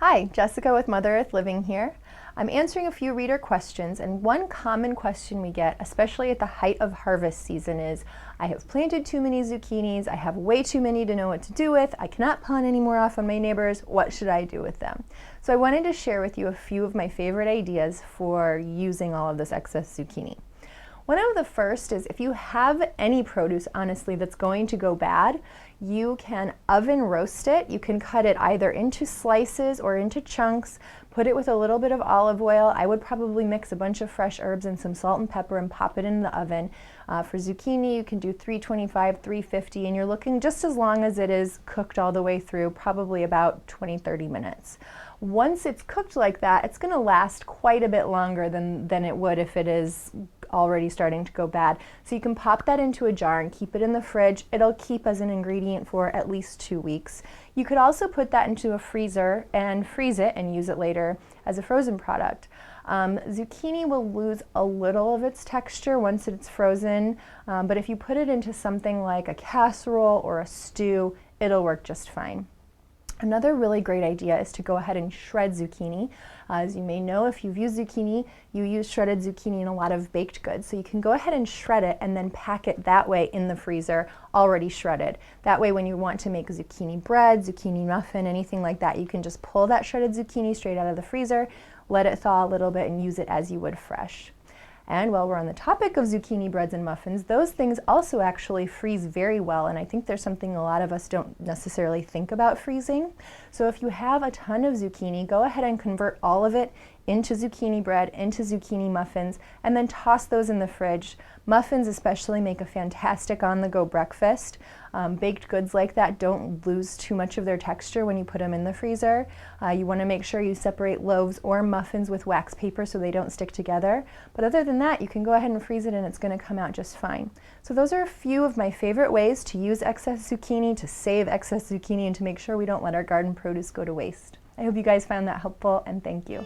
Hi, Jessica with Mother Earth Living here. I'm answering a few reader questions, and one common question we get, especially at the height of harvest season, is I have planted too many zucchinis, I have way too many to know what to do with, I cannot pawn any more off on my neighbors, what should I do with them? So I wanted to share with you a few of my favorite ideas for using all of this excess zucchini. One of the first is if you have any produce, honestly, that's going to go bad, you can oven roast it. You can cut it either into slices or into chunks, put it with a little bit of olive oil. I would probably mix a bunch of fresh herbs and some salt and pepper and pop it in the oven. For zucchini, you can do 325, 350, and you're looking just as long as it is cooked all the way through, probably about 20-30 minutes. Once it's cooked like that, it's going to last quite a bit longer than it would if it is already starting to go bad. So you can pop that into a jar and keep it in the fridge. It'll keep as an ingredient for at least 2 weeks. You could also put that into a freezer and freeze it and use it later as a frozen product. Zucchini will lose a little of its texture once it's frozen, but if you put it into something like a casserole or a stew, it'll work just fine. Another really great idea is to go ahead and shred zucchini. As you may know, if you've used zucchini, you use shredded zucchini in a lot of baked goods. So you can go ahead and shred it and then pack it that way in the freezer, already shredded. That way when you want to make zucchini bread, zucchini muffin, anything like that, you can just pull that shredded zucchini straight out of the freezer, let it thaw a little bit, and use it as you would fresh. And while we're on the topic of zucchini breads and muffins, those things also actually freeze very well, and I think there's something a lot of us don't necessarily think about freezing. So if you have a ton of zucchini, go ahead and convert all of it into zucchini bread, into zucchini muffins, and then toss those in the fridge. Muffins especially make a fantastic on-the-go breakfast. Baked goods like that don't lose too much of their texture when you put them in the freezer. You want to make sure you separate loaves or muffins with wax paper so they don't stick together. But other than that, you can go ahead and freeze it and it's going to come out just fine. So those are a few of my favorite ways to use excess zucchini, to save excess zucchini, and to make sure we don't let our garden produce go to waste. I hope you guys found that helpful, and thank you.